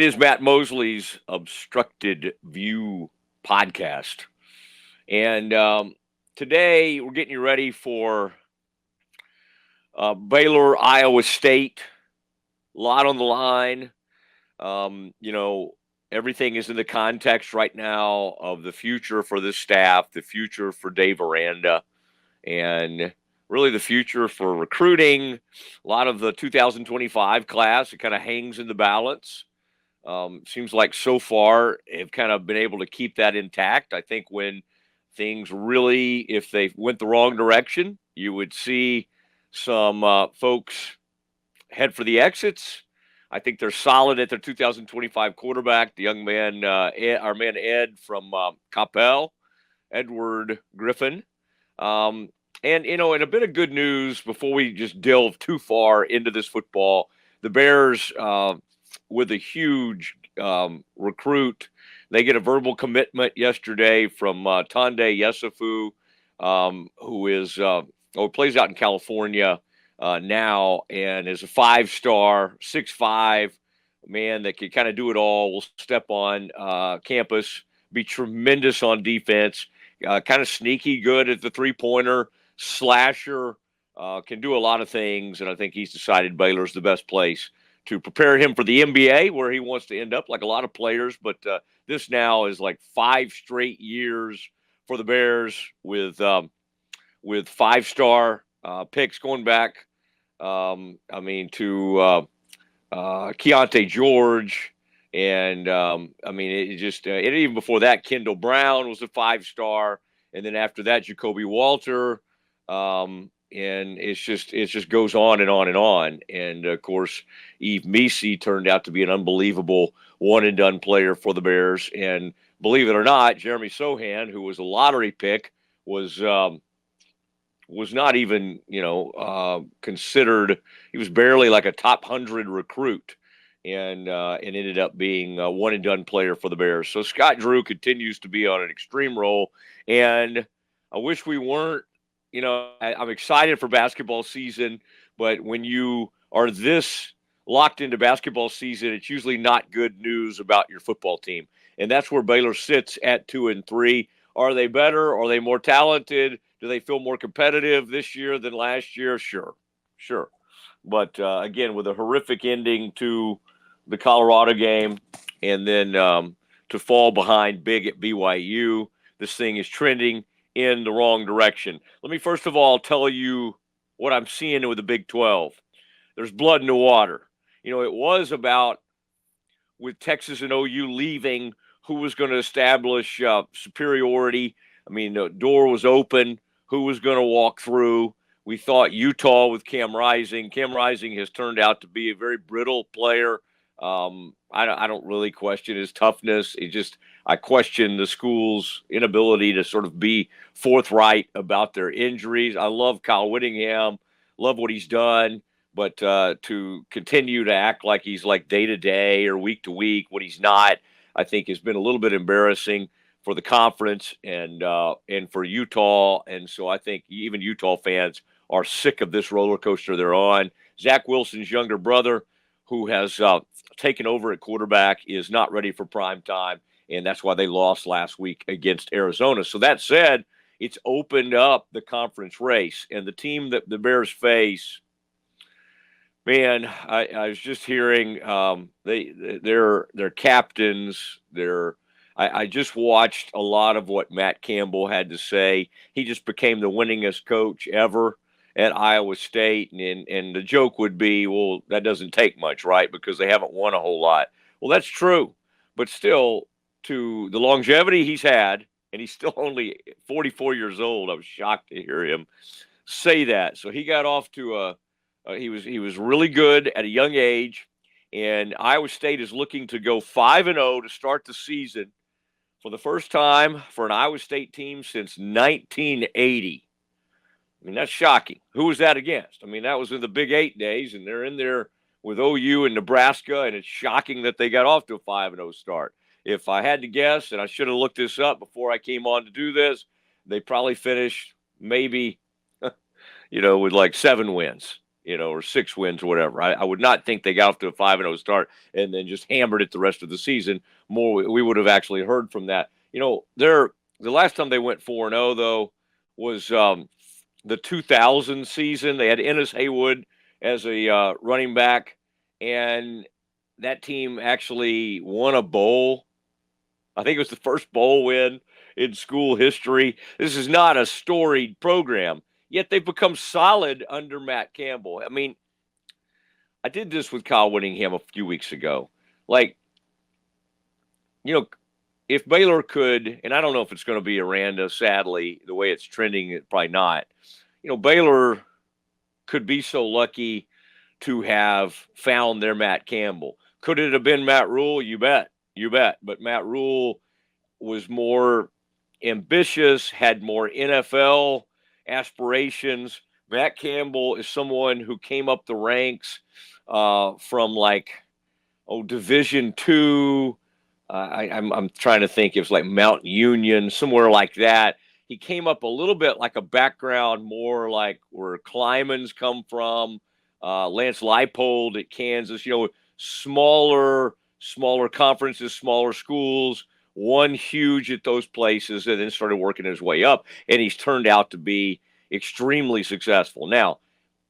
It is Matt Mosley's Obstructed View podcast. And today we're getting you ready for Baylor, Iowa State. A lot on the line. Everything is in the context right now of the future for this staff, the future for Dave Aranda, and really the future for recruiting. A lot of the 2025 class, it kind of hangs in the balance. Seems like so far have kind of been able to keep that intact. I think when things really, if they went the wrong direction, you would see some folks head for the exits. I think they're solid at their 2025 quarterback, the young man, our man Ed from Coppell, Edward Griffin. And a bit of good news before we just delve too far into this football, the Bears, with a huge recruit, they get a verbal commitment yesterday from Tunde Yesufu, who plays out in California now and is a 5-star, 6'5" man that can kind of do it all. Will step on campus, be tremendous on defense, kind of sneaky good at the three-pointer, slasher, can do a lot of things, and I think he's decided Baylor's the best place to prepare him for the NBA, where he wants to end up, like a lot of players. But this now is like 5 straight years for the Bears with 5-star picks going back. To Keontae George, and even before that, Kendall Brown was a 5-star, and then after that, Jacoby Walter. And it just goes on and on and on. And of course, Yves Missi turned out to be an unbelievable one and done player for the Bears. And believe it or not, Jeremy Sohan, who was a lottery pick, was not even considered. He was barely like a top 100 recruit, and ended up being a one and done player for the Bears. So Scott Drew continues to be on an extreme roll, and I wish we weren't. I'm excited for basketball season, but when you are this locked into basketball season, it's usually not good news about your football team. And that's where Baylor sits at 2-3. Are they better? Are they more talented? Do they feel more competitive this year than last year? Sure. But again, with a horrific ending to the Colorado game, and then to fall behind big at BYU, this thing is trending in the wrong direction. Let me first of all tell you what I'm seeing with the Big 12. There's blood in the water. It was about, with Texas and OU leaving, who was going to establish superiority. I mean, the door was open. Who was going to walk through? We thought Utah with Cam Rising. Cam Rising has turned out to be a very brittle player. I don't really question his toughness. I question the school's inability to sort of be forthright about their injuries. I love Kyle Whittingham, love what he's done, but to continue to act like he's like day to day or week to week when he's not, I think has been a little bit embarrassing for the conference and for Utah. And so I think even Utah fans are sick of this roller coaster they're on. Zach Wilson's younger brother, who has taken over at quarterback, is not ready for prime time, and that's why they lost last week against Arizona. So that said, it's opened up the conference race, and the team that the Bears face, man, I was just hearing their captains, I just watched a lot of what Matt Campbell had to say. He just became the winningest coach ever at Iowa State, and the joke would be, well, that doesn't take much, right? Because they haven't won a whole lot. Well, that's true, but still, to the longevity he's had, and he's still only 44 years old. I was shocked to hear him say that. So he got off to he was really good at a young age, and Iowa State is looking to go 5-0 to start the season for the first time for an Iowa State team since 1980. I mean, that's shocking. Who was that against? I mean, that was in the Big 8 days, and they're in there with OU and Nebraska, and it's shocking that they got off to a 5-0 start. If I had to guess, and I should have looked this up before I came on to do this, they probably finished maybe, with like 7 wins. or 6 wins or whatever. I would not think they got off to a 5-0 start and then just hammered it the rest of the season. More, we would have actually heard from that. The last time they went 4-0 though was the 2000 season. They had Ennis Haywood as a running back, and that team actually won a bowl. I think it was the first bowl win in school history. This is not a storied program, yet they've become solid under Matt Campbell. I mean, I did this with Kyle Whittingham a few weeks ago. Like, if Baylor could, and I don't know if it's going to be Aranda, sadly, the way it's trending, probably not. Baylor could be so lucky to have found their Matt Campbell. Could it have been Matt Rule? You bet. But Matt Rule was more ambitious, had more NFL aspirations. Matt Campbell is someone who came up the ranks from Division II. I'm trying to think. It was like Mount Union, somewhere like that. He came up a little bit like a background, more like where Kleiman's come from, Lance Leipold at Kansas. Smaller conferences, smaller schools. Won huge at those places, and then started working his way up. And he's turned out to be extremely successful. Now,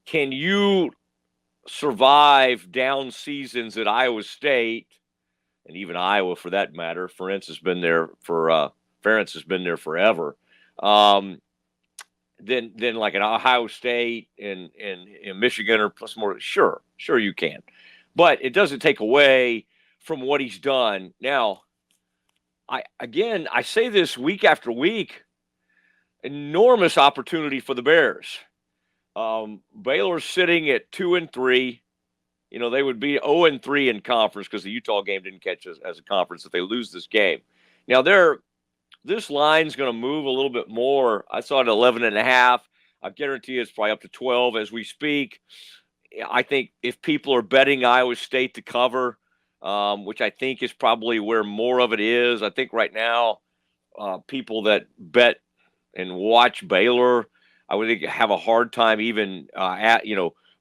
can you survive down seasons at Iowa State? And even Iowa, for that matter. Ferentz has been there forever. Then like an Ohio State and Michigan or plus more. Sure you can, but it doesn't take away from what he's done. Now, I say this week after week. Enormous opportunity for the Bears. Baylor's sitting at 2-3. They would be 0-3 in conference because the Utah game didn't catch us as a conference if they lose this game. Now, this line's going to move a little bit more. I saw it at 11.5. I guarantee it's probably up to 12 as we speak. I think if people are betting Iowa State to cover, which I think is probably where more of it is, I think right now people that bet and watch Baylor, I would think have a hard time even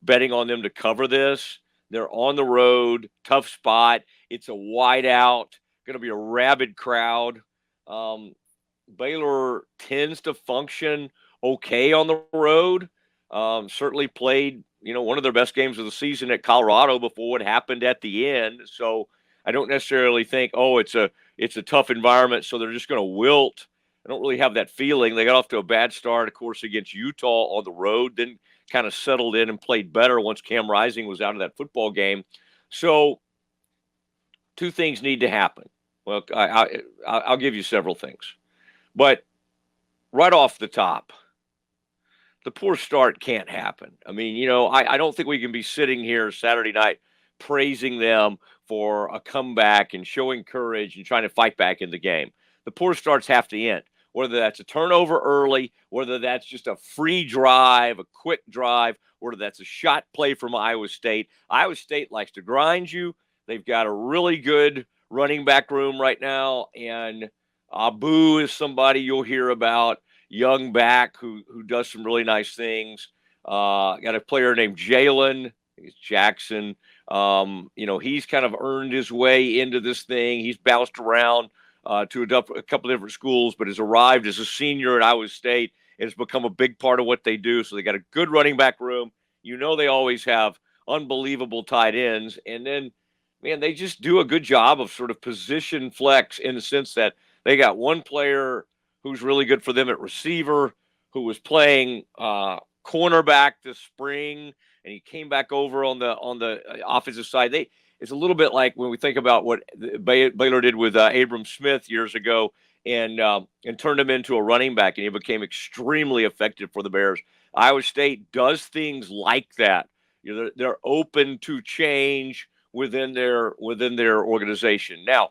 betting on them to cover this. They're on the road, tough spot. It's a wide out, going to be a rabid crowd. Baylor tends to function okay on the road. Certainly played, one of their best games of the season at Colorado before what happened at the end. So I don't necessarily think, it's a tough environment, so they're just going to wilt. I don't really have that feeling. They got off to a bad start, of course, against Utah on the road, then kind of settled in and played better once Cam Rising was out of that football game. So 2 things need to happen. Well, I'll give you several things. But right off the top, the poor start can't happen. I mean, I don't think we can be sitting here Saturday night praising them for a comeback and showing courage and trying to fight back in the game. The poor starts have to end, whether that's a turnover early, whether that's just a free drive, a quick drive, whether that's a shot play from Iowa State. Iowa State likes to grind you. They've got a really good running back room right now, and Abu is somebody you'll hear about, young back who does some really nice things. Got a player named Jalen, I think it's Jackson. He's kind of earned his way into this thing. He's bounced around to a couple of different schools, but has arrived as a senior at Iowa State and has become a big part of what they do. So they got a good running back room. They always have unbelievable tight ends. And then, man, they just do a good job of sort of position flex in the sense that they got one player who's really good for them at receiver, who was playing cornerback this spring, and he came back over on the offensive side. It's a little bit like when we think about what Baylor did with Abram Smith years ago and turned him into a running back, and he became extremely effective for the Bears. Iowa State does things like that. They're open to change within their organization. Now,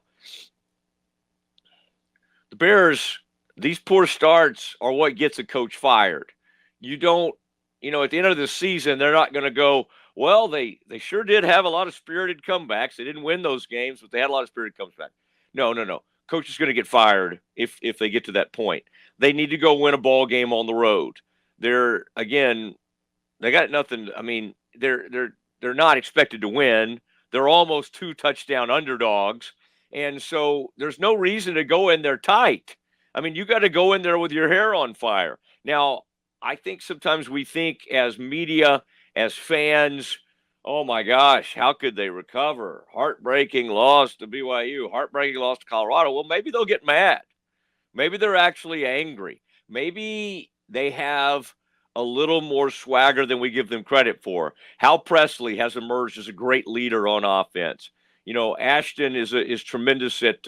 the Bears, these poor starts are what gets a coach fired. You don't, at the end of the season, they're not going to go, well, they sure did have a lot of spirited comebacks. They didn't win those games, but they had a lot of spirited comebacks. No. Coach is going to get fired if they get to that point. They need to go win a ball game on the road. They got nothing. I mean, they're not expected to win. They're almost 2-touchdown underdogs, and so there's no reason to go in there tight. I mean, you got to go in there with your hair on fire. Now, I think sometimes we think as media, as fans, oh my gosh, how could they recover? Heartbreaking loss to BYU, heartbreaking loss to Colorado. Well, maybe they'll get mad. Maybe they're actually angry. Maybe they have a little more swagger than we give them credit for. Hal Presley has emerged as a great leader on offense. You know, Ashton is tremendous at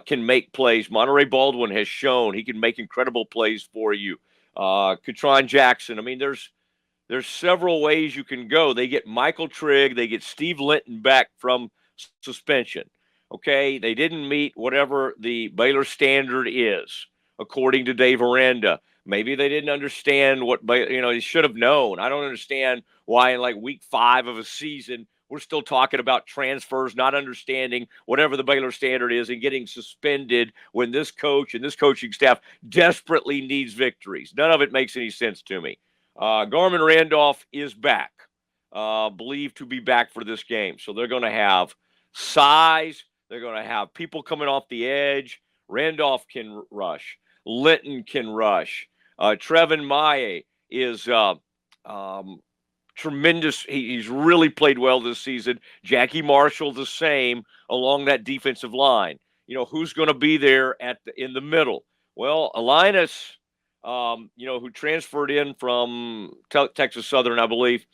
can make plays. Monterey Baldwin has shown he can make incredible plays for you. Katron Jackson. I mean, there's several ways you can go. They get Michael Trigg. They get Steve Linton back from suspension. Okay, they didn't meet whatever the Baylor standard is, according to Dave Aranda. Maybe they didn't understand what, they should have known. I don't understand why in like week 5 of a season, we're still talking about transfers, not understanding whatever the Baylor standard is and getting suspended when this coach and this coaching staff desperately needs victories. None of it makes any sense to me. Garmin Randolph is back, believed to be back for this game. So they're going to have size. They're going to have people coming off the edge. Randolph can rush. Linton can rush. Trevin Maye is tremendous. He's really played well this season. Jackie Marshall the same along that defensive line. You know, who's going to be there in the middle? Well, Linus, who transferred in from Texas Southern, I believe,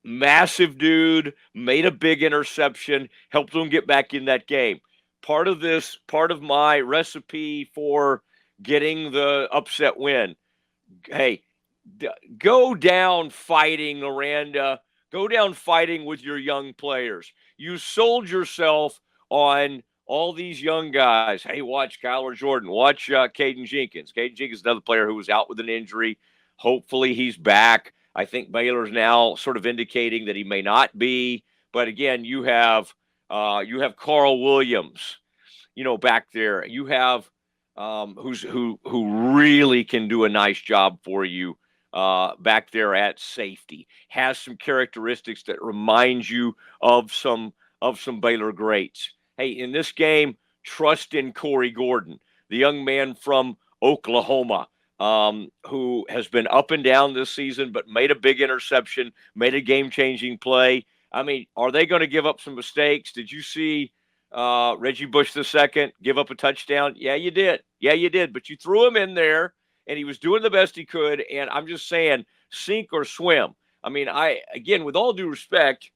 massive dude, made a big interception, helped them get back in that game. Part of my recipe for getting the upset win, hey, go down fighting, Aranda. Go down fighting with your young players. You sold yourself on all these young guys. Hey, watch Kyler Jordan. Watch Caden Jenkins. Caden Jenkins is another player who was out with an injury. Hopefully he's back. I think Baylor's now sort of indicating that he may not be. But again, you have Carl Williams, back there. You have who really can do a nice job for you back there at safety. Has some characteristics that remind you of some Baylor greats. Hey, in this game, trust in Corey Gordon, the young man from Oklahoma, who has been up and down this season, but made a big interception, made a game-changing play. I mean, are they going to give up some mistakes? Did you see Reggie Bush II give up a touchdown? Yeah, you did. But you threw him in there, and he was doing the best he could. And I'm just saying, sink or swim. I mean, again, with all due respect,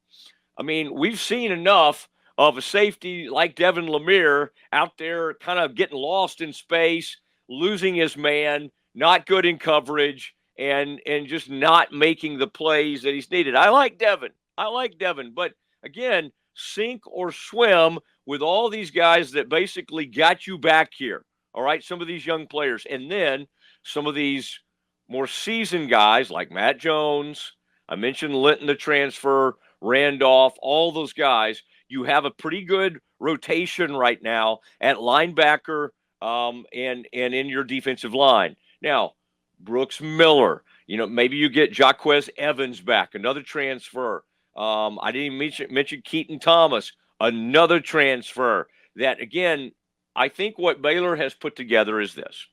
I mean, we've seen enough of a safety like Devin Lemire out there kind of getting lost in space, losing his man, not good in coverage, and just not making the plays that he's needed. I like Devin, but again, sink or swim with all these guys that basically got you back here. All right, some of these young players, and then some of these more seasoned guys like Matt Jones. I mentioned Linton, the transfer, Randolph, all those guys. You have a pretty good rotation right now at linebacker and in your defensive line. Now, Brooks Miller, maybe you get Jaquez Evans back, another transfer. I didn't even mention Keaton Thomas, another transfer. That, again, I think what Baylor has put together is this.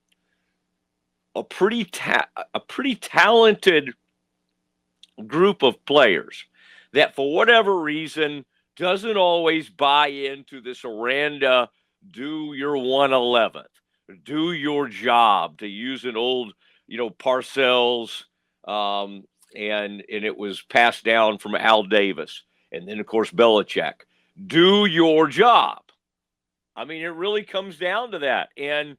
A pretty talented group of players that, for whatever reason, doesn't always buy into this Aranda, do your 111th, do your job, to use an old, Parcells, and it was passed down from Al Davis. And then, of course, Belichick. Do your job. I mean, it really comes down to that. And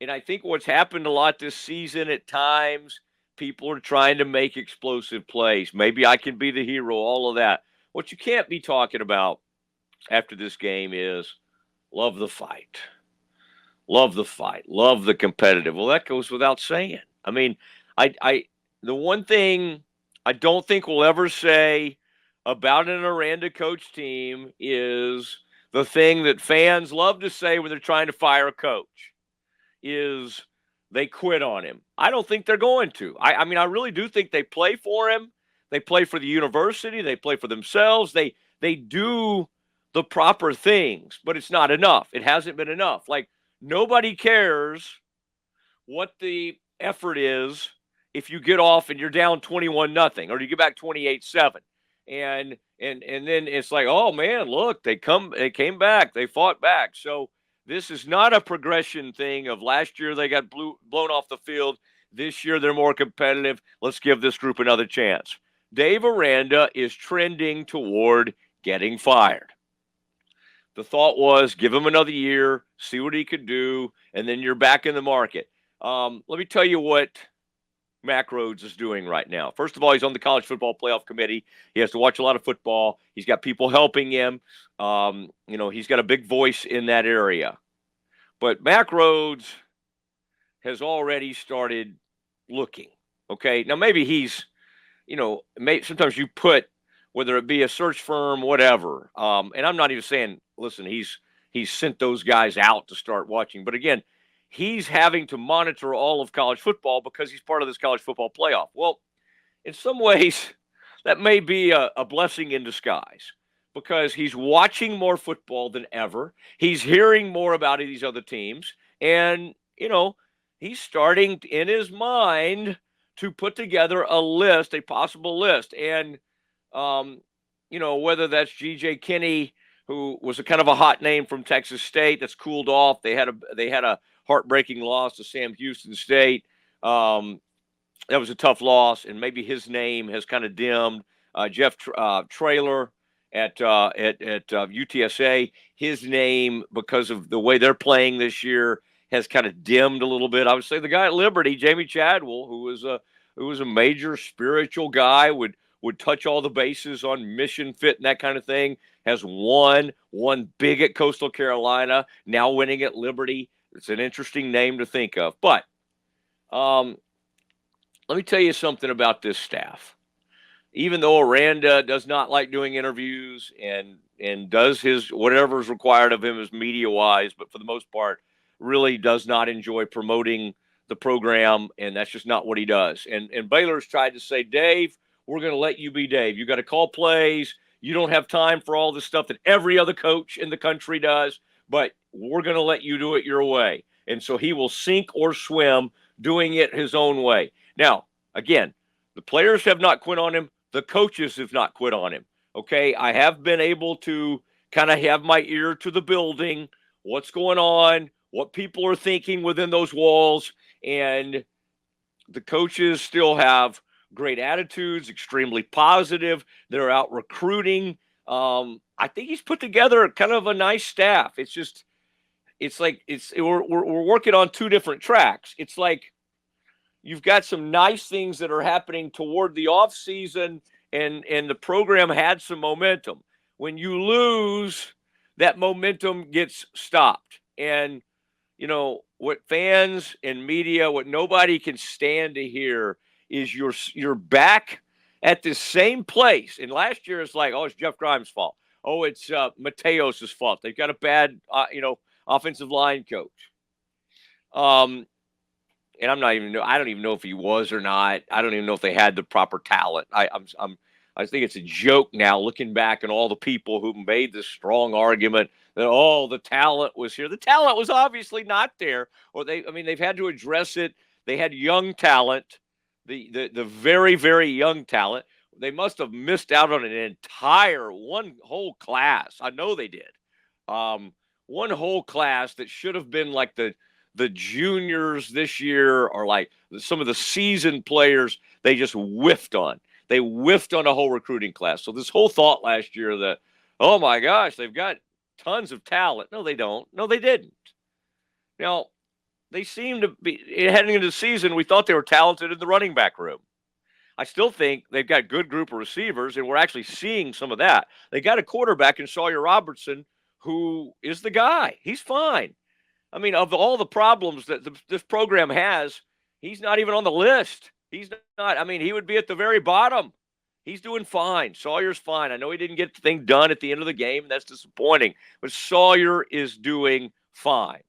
I think what's happened a lot this season at times, people are trying to make explosive plays. Maybe I can be the hero, all of that. What you can't be talking about after this game is love the fight. Love the fight. Love the competitive. Well, that goes without saying. I mean, the one thing I don't think we'll ever say about an Aranda coach team is the thing that fans love to say when they're trying to fire a coach is they quit on him. I don't think they're going to. I mean, I really do think they play for him. They play for the university. They play for themselves. They do the proper things, but it's not enough. It hasn't been enough. Like, nobody cares what the effort is if you get off and you're down 21-0, or you get back 28-7. And then it's like, oh man, look, they came back, they fought back. So this is not a progression thing of last year they got blown off the field. This year they're more competitive. Let's give this group another chance. Dave Aranda is trending toward getting fired. The thought was, give him another year, see what he could do, and then you're back in the market. Let me tell you what Mack Rhoades is doing right now. First of all, he's on the College Football Playoff Committee. He has to watch a lot of football. He's got people helping him. He's got a big voice in that area. But Mack Rhoades has already started looking. Okay, now maybe he's, sometimes you put, whether it be a search firm, whatever. And I'm not even saying, listen, he's sent those guys out to start watching. But again, he's having to monitor all of college football because he's part of this college football playoff. Well, in some ways, that may be a blessing in disguise because he's watching more football than ever. He's hearing more about these other teams. And, he's starting in his mind to put together a possible list. And, whether that's G.J. Kinney, who was a kind of a hot name from Texas State that's cooled off. They had a heartbreaking loss to Sam Houston State. That was a tough loss, and maybe his name has kind of dimmed. Jeff Traylor at UTSA, his name, because of the way they're playing this year, has kind of dimmed a little bit. I would say the guy at Liberty, Jamie Chadwell, who was a major spiritual guy, would touch all the bases on mission fit and that kind of thing, has won big at Coastal Carolina, now winning at Liberty. It's an interesting name to think of. But let me tell you something about this staff. Even though Aranda does not like doing interviews and does his whatever is required of him as media-wise, but for the most part, really does not enjoy promoting the program, and that's just not what he does. And Baylor's tried to say, Dave, we're going to let you be Dave. You got to call plays. You don't have time for all the stuff that every other coach in the country does, but we're going to let you do it your way. And so he will sink or swim doing it his own way. Now, again, the players have not quit on him. The coaches have not quit on him. Okay, I have been able to kind of have my ear to the building, what's going on, what people are thinking within those walls, and the coaches still have great attitudes, extremely positive. They're out recruiting. I think he's put together kind of a nice staff. We're working on two different tracks. It's like you've got some nice things that are happening toward the off season, and the program had some momentum. When you lose, that momentum gets stopped. And what fans and media, what nobody can stand to hear is you're back at the same place. And last year it's like, oh, it's Jeff Grimes' fault. Oh, it's Mateos' fault. They've got a bad, offensive line coach. And I don't even know if he was or not. I don't even know if they had the proper talent. I think it's a joke now, looking back, and all the people who made this strong argument that, the talent was here. The talent was obviously not there, or they've had to address it. They had young talent, the very, very young talent. They must have missed out on one whole class. I know they did. One whole class that should have been like the juniors this year, or like some of the seasoned players, they just whiffed on. They whiffed on a whole recruiting class. So this whole thought last year that, oh my gosh, they've got tons of talent. No, they don't. No, they didn't. Now, they seem to be, heading into the season, we thought they were talented in the running back room. I still think they've got a good group of receivers, and we're actually seeing some of that. They got a quarterback in Sawyer Robertson who is the guy. He's fine. I mean, of all the problems that this program has, he's not even on the list. He's not. I mean, he would be at the very bottom. He's doing fine. Sawyer's fine. I know he didn't get the thing done at the end of the game. That's disappointing. But Sawyer is doing fine.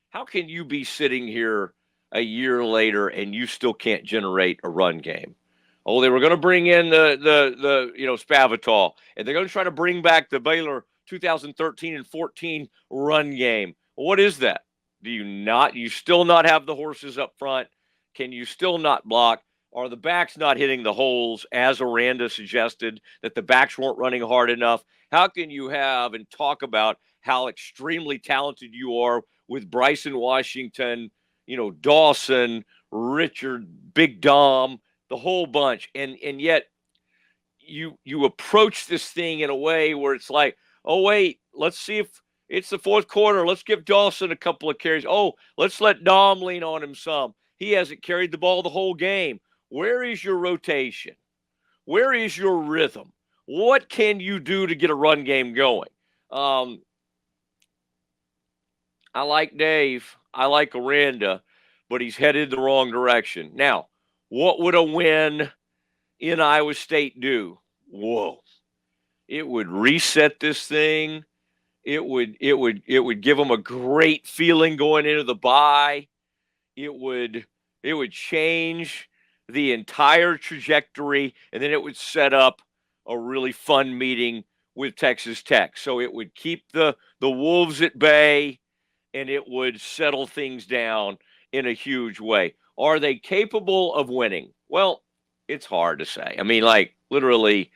How can you be sitting here a year later and you still can't generate a run game? Oh, they were going to bring in the Spavital, and they're going to try to bring back the Baylor 2013 and 14 run game. What is that? Do you still not have the horses up front? Can you still not block? Are the backs not hitting the holes, as Aranda suggested, that the backs weren't running hard enough? How can you have and talk about how extremely talented you are with Bryson Washington, Dawson, Richard, Big Dom, the whole bunch, and yet you approach this thing in a way where it's like, oh wait, let's see if it's the fourth quarter. Let's give Dawson a couple of carries. Oh, let's let Dom lean on him some. He hasn't carried the ball the whole game. Where is your rotation? Where is your rhythm? What can you do to get a run game going? I like Dave. I like Aranda, but he's headed the wrong direction. Now, what would a win in Iowa State do? Whoa. It would reset this thing. It would give them a great feeling going into the bye. It would change the entire trajectory, and then it would set up a really fun meeting with Texas Tech. So it would keep the Wolves at bay, and it would settle things down in a huge way. Are they capable of winning? Well, it's hard to say. I mean, like, literally,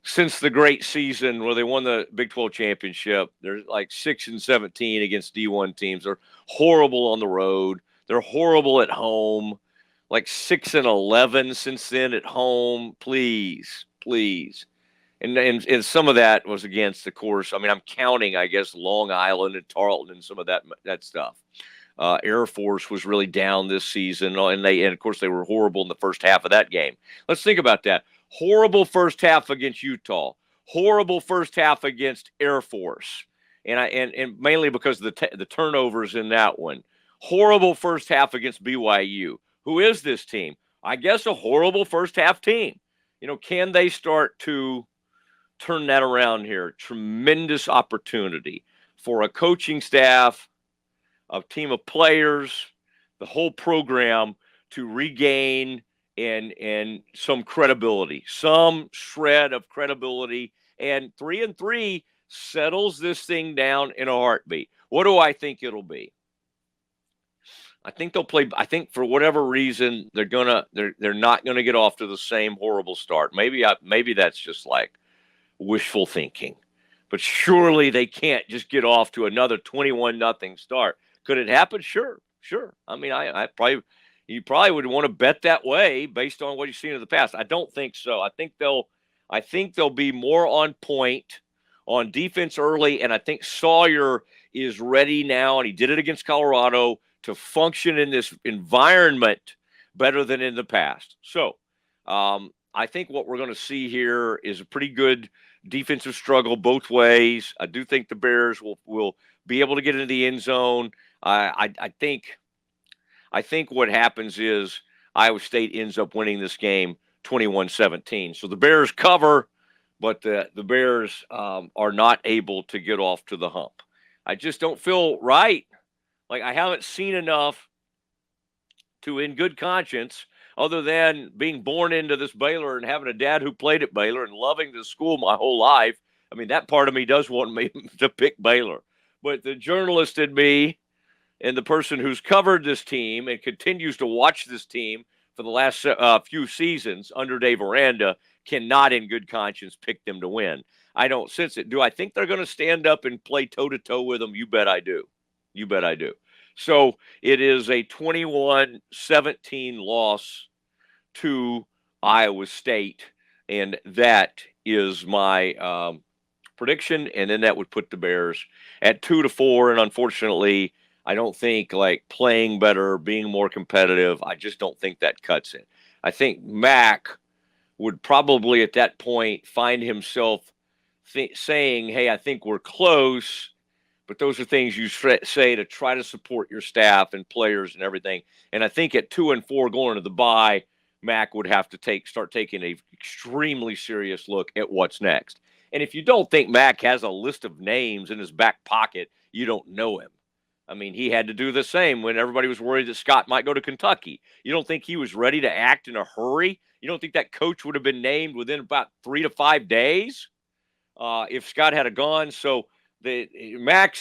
since the great season where they won the Big 12 championship, they're like 6-17 against D1 teams. They're horrible on the road. They're horrible at home. Like 6-11 since then at home. Please. And some of that was against, of course, I mean, I'm counting, I guess, Long Island and Tarleton and some of that stuff. Air Force was really down this season, and of course they were horrible in the first half of that game. Let's think about that. Horrible first half against Utah. Horrible first half against Air Force, and mainly because of the turnovers in that one. Horrible first half against BYU. Who is this team? I guess a horrible first half team. Can they start to turn that around here? Tremendous opportunity for a coaching staff, a team of players, the whole program to regain and some credibility, some shred of credibility. And 3-3 settles this thing down in a heartbeat. What do I think it'll be? I think they'll play. I think for whatever reason they're not gonna get off to the same horrible start. Maybe that's just like wishful thinking, but surely they can't just get off to another 21-0 start. Could it happen? Sure. I mean, you probably would want to bet that way based on what you've seen in the past. I don't think so. I think they'll be more on point on defense early, and I think Sawyer is ready now, and he did it against Colorado, to function in this environment better than in the past. So I think what we're going to see here is a pretty good defensive struggle both ways. I do think the Bears will be able to get into the end zone. I think what happens is Iowa State ends up winning this game 21-17. So the Bears cover, but the Bears are not able to get off to the hump. I just don't feel right. Like, I haven't seen enough to, in good conscience, other than being born into this Baylor and having a dad who played at Baylor and loving the school my whole life. I mean, that part of me does want me to pick Baylor. But the journalist in me and the person who's covered this team and continues to watch this team for the last few seasons under Dave Aranda cannot, in good conscience, pick them to win. I don't sense it. Do I think they're going to stand up and play toe-to-toe with them? You bet I do. So it is a 21-17 loss to Iowa State, and that is my prediction. And then that would put the Bears at 2-4. And unfortunately, I don't think, like, playing better, being more competitive, I just don't think that cuts it. I think Mac would probably at that point find himself saying, hey, I think we're close. But those are things you say to try to support your staff and players and everything. And I think at 2-4 going to the bye, Mac would have to start taking an extremely serious look at what's next. And if you don't think Mac has a list of names in his back pocket, you don't know him. I mean, he had to do the same when everybody was worried that Scott might go to Kentucky. You don't think he was ready to act in a hurry? You don't think that coach would have been named within about 3 to 5 days if Scott had gone? So Mac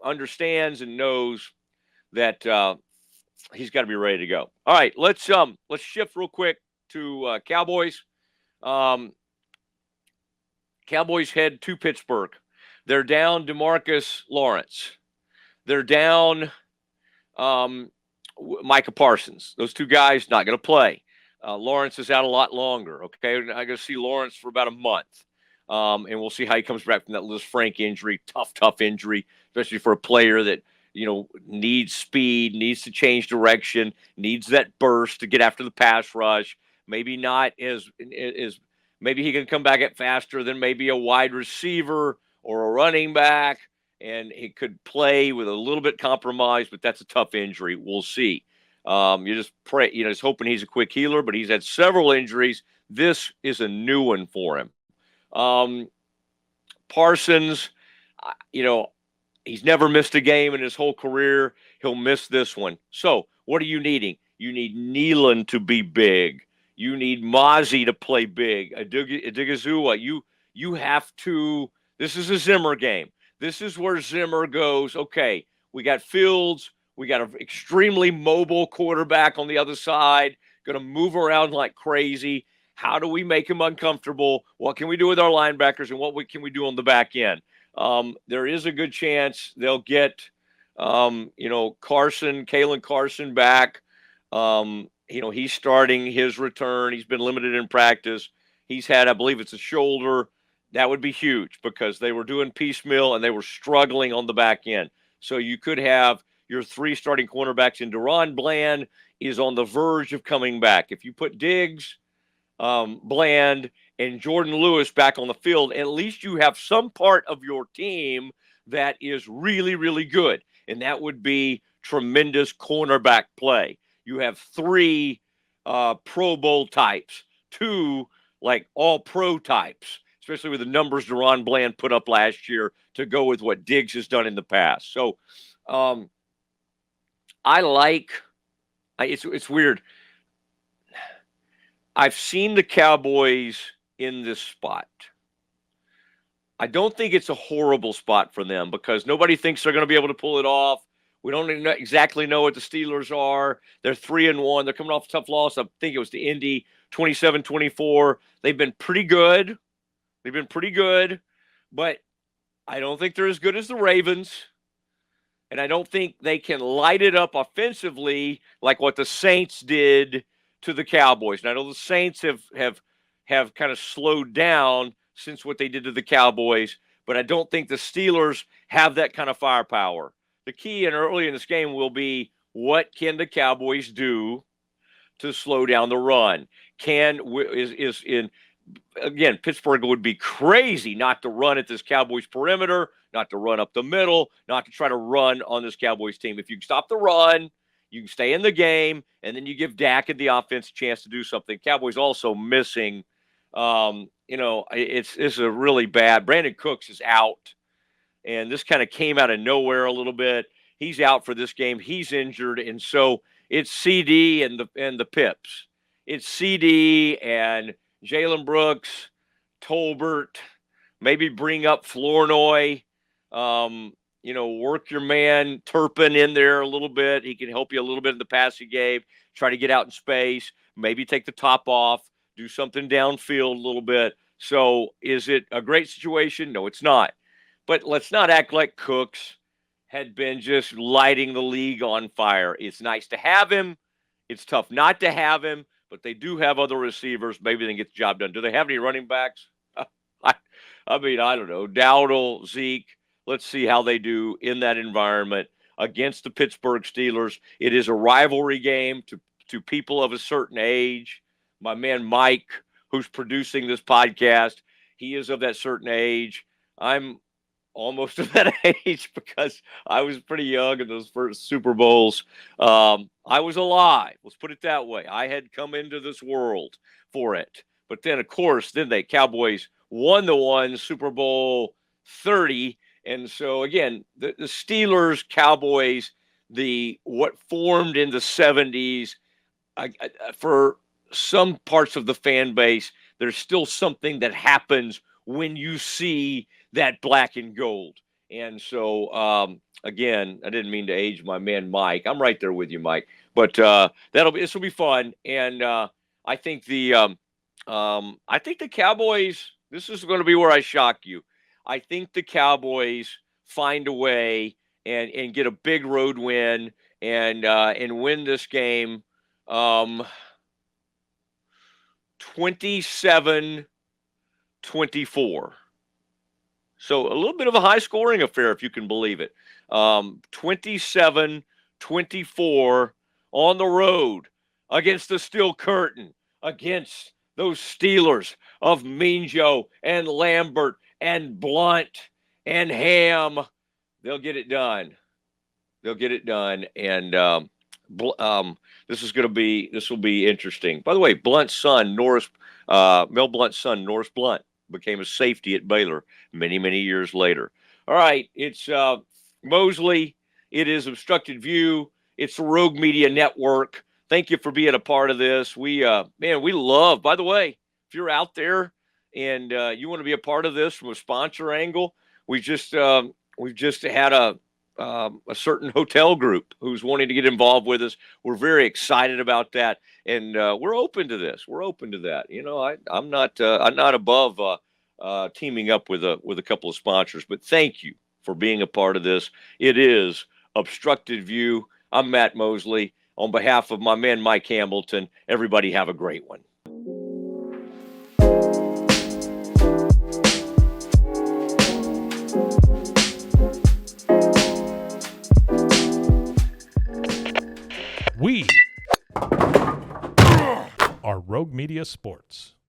understands and knows that he's got to be ready to go. All right, let's shift real quick to Cowboys. Cowboys head to Pittsburgh. They're down DeMarcus Lawrence. They're down Micah Parsons. Those two guys not going to play. Lawrence is out a lot longer. Okay, I'm going to see Lawrence for about a month, and we'll see how he comes back from that Liz Frank injury. Tough injury, especially for a player that needs speed, needs to change direction, needs that burst to get after the pass rush. Maybe not as maybe he can come back at faster than maybe a wide receiver or a running back, and he could play with a little bit compromised, but that's a tough injury. We'll see. You just pray, just hoping he's a quick healer, but he's had several injuries. This is a new one for him. Parsons, he's never missed a game in his whole career. He'll miss this one. So what are you needing? You need Nealon to be big. You need Mozzie to play big. Adigizua, you have to. This is a Zimmer game. This is where Zimmer goes, okay, we got Fields. We got an extremely mobile quarterback on the other side, going to move around like crazy. How do we make him uncomfortable? What can we do with our linebackers, and what can we do on the back end? There is a good chance they'll get, Kalen Carson back. He's starting his return. He's been limited in practice. He's had, I believe it's a shoulder. That would be huge because they were doing piecemeal and they were struggling on the back end. So you could have your three starting cornerbacks, and Deron Bland is on the verge of coming back. If you put Diggs, Bland, and Jordan Lewis back on the field, at least you have some part of your team that is really, really good. And that would be tremendous cornerback play. You have three Pro Bowl types, two like all-pro types, especially with the numbers Deron Bland put up last year to go with what Diggs has done in the past. So it's weird. I've seen the Cowboys in this spot. I don't think it's a horrible spot for them because nobody thinks they're going to be able to pull it off. We don't exactly know what the Steelers are. They're 3-1. They're coming off a tough loss. I think it was to Indy, 27-24. They've been pretty good. But I don't think they're as good as the Ravens. And I don't think they can light it up offensively like what the Saints did to the Cowboys. And I know the Saints have kind of slowed down since what they did to the Cowboys, but I don't think the Steelers have that kind of firepower. The key and early in this game will be, what can the Cowboys do to slow down the run? Again, Pittsburgh would be crazy not to run at this Cowboys perimeter, not to run up the middle, not to try to run on this Cowboys team. If you can stop the run, you can stay in the game, and then you give Dak and the offense a chance to do something. Cowboys also missing, it's a really bad. Brandon Cooks is out, and this kind of came out of nowhere a little bit. He's out for this game. He's injured, and so it's CD and the Pips. It's CD and Jalen Brooks, Tolbert, maybe bring up Flournoy, work your man Turpin in there a little bit. He can help you a little bit in the passing game, try to get out in space, maybe take the top off, do something downfield a little bit. So is it a great situation? No, it's not. But let's not act like Cooks had been just lighting the league on fire. It's nice to have him. It's tough not to have him. But they do have other receivers. Maybe they can get the job done. Do they have any running backs? I don't know. Dowdle, Zeke. Let's see how they do in that environment against the Pittsburgh Steelers. It is a rivalry game to people of a certain age. My man Mike, who's producing this podcast, he is of that certain age. I'm almost of that age because I was pretty young in those first Super Bowls. I was alive. Let's put it that way. I had come into this world for it. But then, of course, the Cowboys won the one Super Bowl 30. And so, again, the Steelers, Cowboys, what formed in the 70s, for some parts of the fan base, there's still something that happens when you see that black and gold. And so, again, I didn't mean to age my man Mike. I'm right there with you, Mike. But this will be fun, and I think I think the Cowboys. This is going to be where I shock you. I think the Cowboys find a way and get a big road win and win this game 27-24. So a little bit of a high scoring affair, if you can believe it. 27-24 on the road against the Steel Curtain, against those Steelers of Minjo and Lambert and Blunt and Ham. They'll get it done. They'll get it done. And this will be interesting. By the way, Blunt's son, Mel Blunt's son, Norris Blunt, became a safety at Baylor many, many years later. All right, it's Mosley. It is Obstructed View. It's the Rogue Media Network. Thank you for being a part of this. We love, by the way, if you're out there and you want to be a part of this from a sponsor angle, we've just had a certain hotel group who's wanting to get involved with us. We're very excited about that, and we're open to this. We're open to that. You know, I'm not above teaming up with a couple of sponsors, but thank you for being a part of this. It is Obstructed View. I'm Matt Mosley. On behalf of my man Mike Hamilton, everybody have a great one. We are Rogue Media Sports.